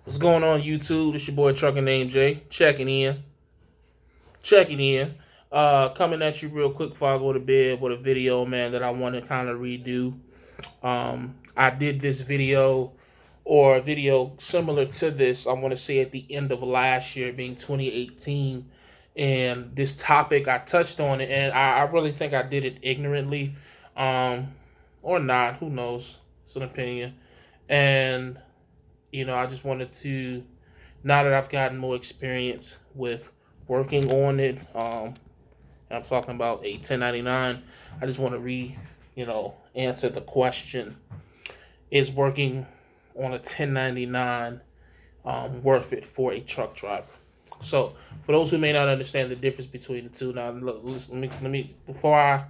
What's going on, YouTube? This your boy TruckerNamedJay checking in. Coming at you real quick before I go to bed with a video, man, that I want to kind of redo. I did this video or a video similar to this, I want to say at the end of last year, being 2018. And this topic, I touched on it, and I really think I did it ignorantly, or not. Who knows? It's an opinion. And I just wanted to, now that I've gotten more experience with working on it, I'm talking about a 1099. I just want to answer the question: is working on a 1099 worth it for a truck driver? So, for those who may not understand the difference between the two, now look, let me before I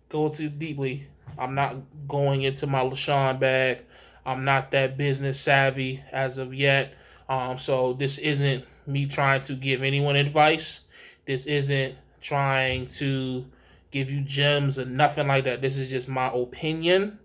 go too deeply, I'm not going into my LaShawn bag. I'm not that business savvy as of yet. So this isn't me trying to give anyone advice. This isn't trying to give you gems or nothing like that. This is just my opinion,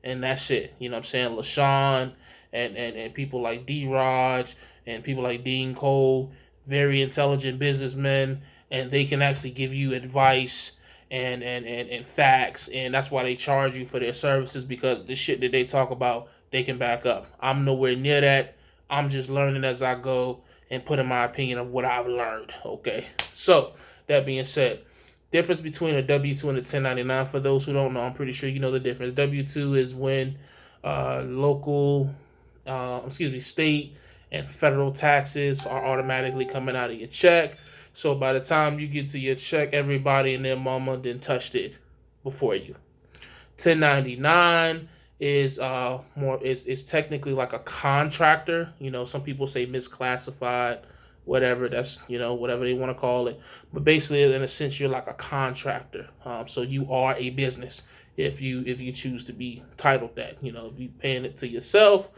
and that's it. You know what I'm saying? LaShawn and people like D-Raj and people like Dean Cole, very intelligent businessmen, and they can actually give you advice and facts, and that's why they charge you for their services, because the shit that they talk about, they can back up. I'm nowhere near that. I'm just learning as I go and putting my opinion of what I've learned. Okay. So that being said, difference between a W-2 and a 1099, for those who don't know, I'm pretty sure you know the difference. W-2 is when state and federal taxes are automatically coming out of your check. So by the time you get to your check, everybody and their mama then touched it before you. 1099 is is technically like a contractor. Some people say misclassified, whatever. That's whatever they want to call it. But basically, in a sense, you're like a contractor. So you are a business if you choose to be titled that. If you paying it to yourself,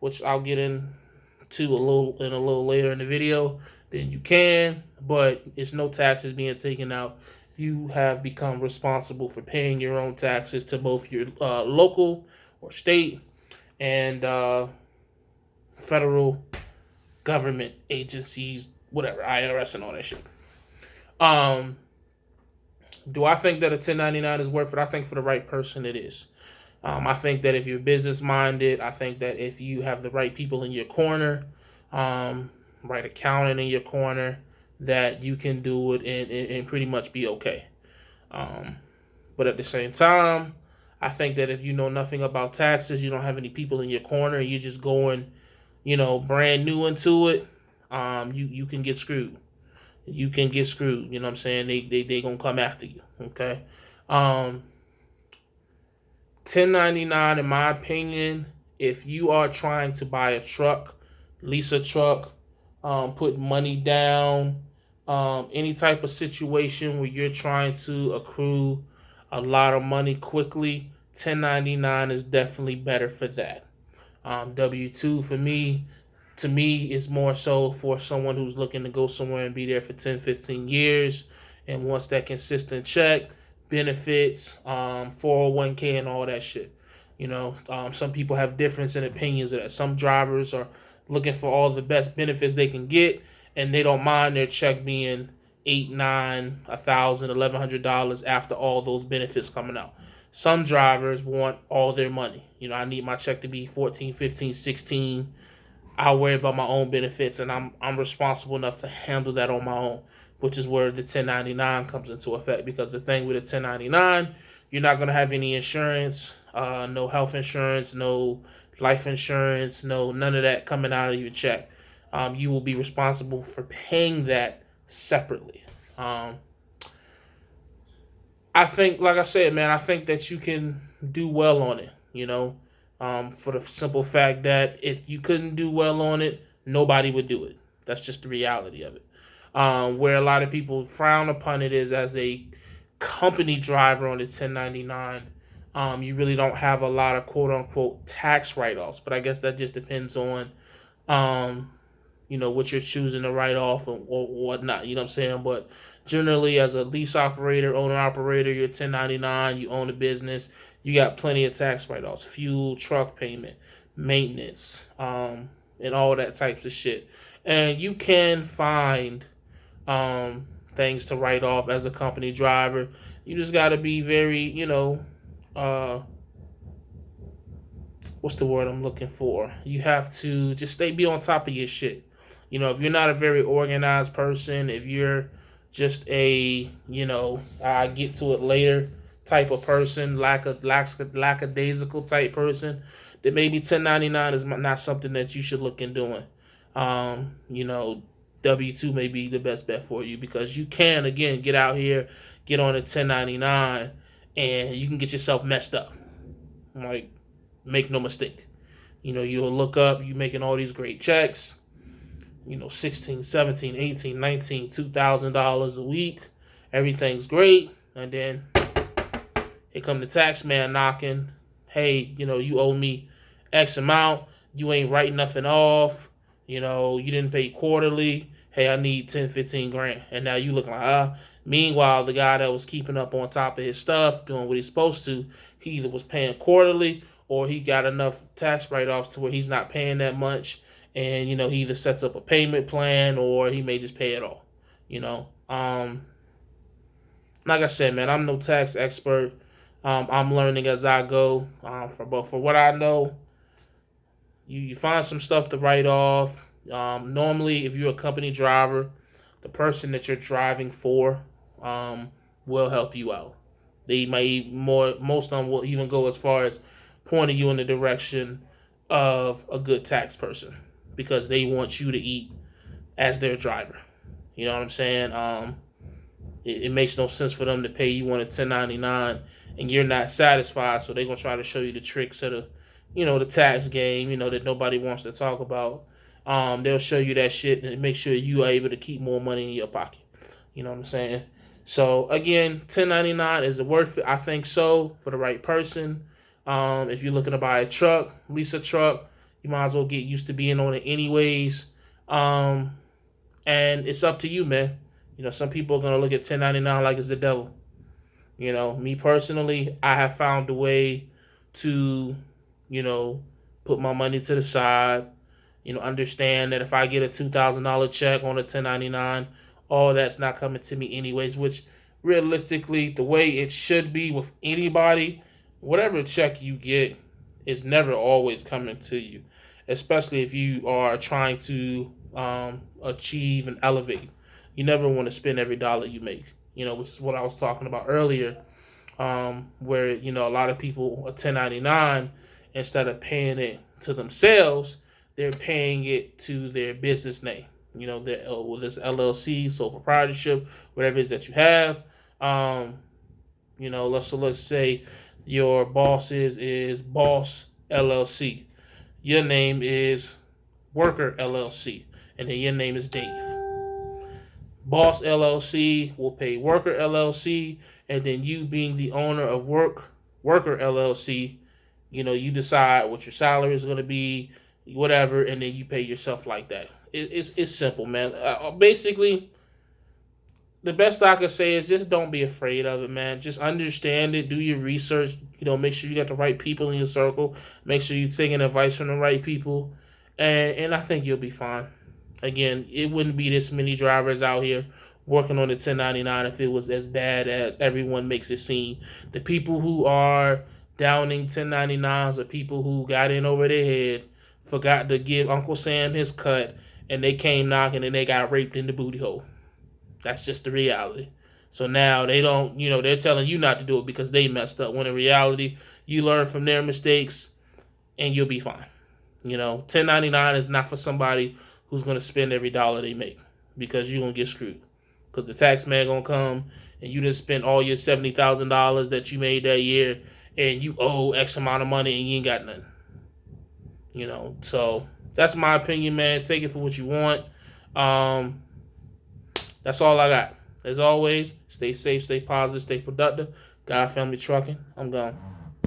which I'll get into a little later in the video, then you can, but it's no taxes being taken out. You have become responsible for paying your own taxes to both your local or state and federal government agencies, whatever, IRS and all that shit. Do I think that a 1099 is worth it? I think for the right person it is. I think that if you're business minded, I think that if you have the right people in your corner, right accountant in your corner, that you can do it and pretty much be okay. But at the same time, I think that if you know nothing about taxes, you don't have any people in your corner, you're just going, brand new into it, you can get screwed. You can get screwed. You know what I'm saying? They gonna come after you. Okay. 1099, in my opinion, if you are trying to buy a truck, lease a truck, put money down, any type of situation where you're trying to accrue a lot of money quickly, 1099 is definitely better for that. W-2 for me, to me, is more so for someone who's looking to go somewhere and be there for 10, 15 years and wants that consistent check, benefits, 401k and all that shit. Some people have difference in opinions of that. Some drivers are looking for all the best benefits they can get, and they don't mind their check being $8, $9, $1,000, $1,100 after all those benefits coming out. Some drivers want all their money. I need my check to be 14, 15, 16. I'll worry about my own benefits, and I'm responsible enough to handle that on my own, which is where the 1099 comes into effect. Because the thing with a 1099, you're not going to have any insurance, no health insurance, no life insurance, none of that coming out of your check. You will be responsible for paying that separately. I think, like I said, man, I think that you can do well on it, for the simple fact that if you couldn't do well on it, nobody would do it. That's just the reality of it. Where a lot of people frown upon it is as a company driver on the 1099, you really don't have a lot of quote-unquote tax write-offs. But I guess that just depends on, what you're choosing to write off or whatnot. You know what I'm saying? But generally, as a lease operator, owner-operator, you're 1099, you own a business, you got plenty of tax write-offs: fuel, truck payment, maintenance, and all that types of shit. And you can find things to write off as a company driver. You just got to be very, uh, what's the word I'm looking for? You have to just be on top of your shit. If you're not a very organized person, if you're just a, I get to it later type of person, lackadaisical type person, then maybe 1099 is not something that you should look in doing. W2 may be the best bet for you because you can, again, get out here, get on a 1099, and you can get yourself messed up. Like, make no mistake. You'll look up, you making all these great checks, $16, $17, $18, $19, $2,000 a week. Everything's great. And then here come the tax man knocking. Hey, you owe me X amount. You ain't writing nothing off. You didn't pay quarterly. Hey, I need 10, 15 grand. And now you looking like, Meanwhile, the guy that was keeping up on top of his stuff, doing what he's supposed to, he either was paying quarterly or he got enough tax write-offs to where he's not paying that much. And, he either sets up a payment plan or he may just pay it all. Like I said, man, I'm no tax expert. I'm learning as I go. But for what I know, you find some stuff to write off. Normally, if you're a company driver, the person that you're driving for will help you out. They might most of them will even go as far as pointing you in the direction of a good tax person because they want you to eat as their driver. You know what I'm saying? It makes no sense for them to pay you on a 1099 and you're not satisfied, so they're going to try to show you the tricks of the tax game, that nobody wants to talk about. They'll show you that shit and make sure you are able to keep more money in your pocket. You know what I'm saying? So, again, 1099, is it worth it? I think so, for the right person. If you're looking to buy a truck, lease a truck, you might as well get used to being on it anyways. And it's up to you, man. Some people are going to look at 1099 like it's the devil. Me personally, I have found a way to, put my money to the side. Understand that if I get a $2,000 check on a 1099, all that's not coming to me anyways, which realistically, the way it should be with anybody, whatever check you get is never always coming to you, especially if you are trying to achieve and elevate. You never want to spend every dollar you make, which is what I was talking about earlier, where, a lot of people, a 1099, instead of paying it to themselves, they're paying it to their business name, this LLC, sole proprietorship, whatever it is that you have. Let's say your boss is Boss LLC. Your name is Worker LLC, and then your name is Dave. Boss LLC will pay Worker LLC, and then you being the owner of Worker LLC, you decide what your salary is going to be, whatever, and then you pay yourself like that. It's simple, man. Basically, the best I could say is just don't be afraid of it, man. Just understand it. Do your research. Make sure you got the right people in your circle. Make sure you're taking advice from the right people, and I think you'll be fine. Again, it wouldn't be this many drivers out here working on the 1099 if it was as bad as everyone makes it seem. The people who are downing 1099s are people who got in over their head, forgot to give Uncle Sam his cut, and they came knocking and they got raped in the booty hole. That's just the reality. So now they don't, they're telling you not to do it because they messed up, when in reality, you learn from their mistakes and you'll be fine. 1099 is not for somebody who's going to spend every dollar they make, because you're going to get screwed. Because the tax man going to come and you just spent all your $70,000 that you made that year and you owe X amount of money and you ain't got nothing. So that's my opinion, man. Take it for what you want. That's all I got. As always, stay safe, stay positive, stay productive. God Family Trucking. I'm gone.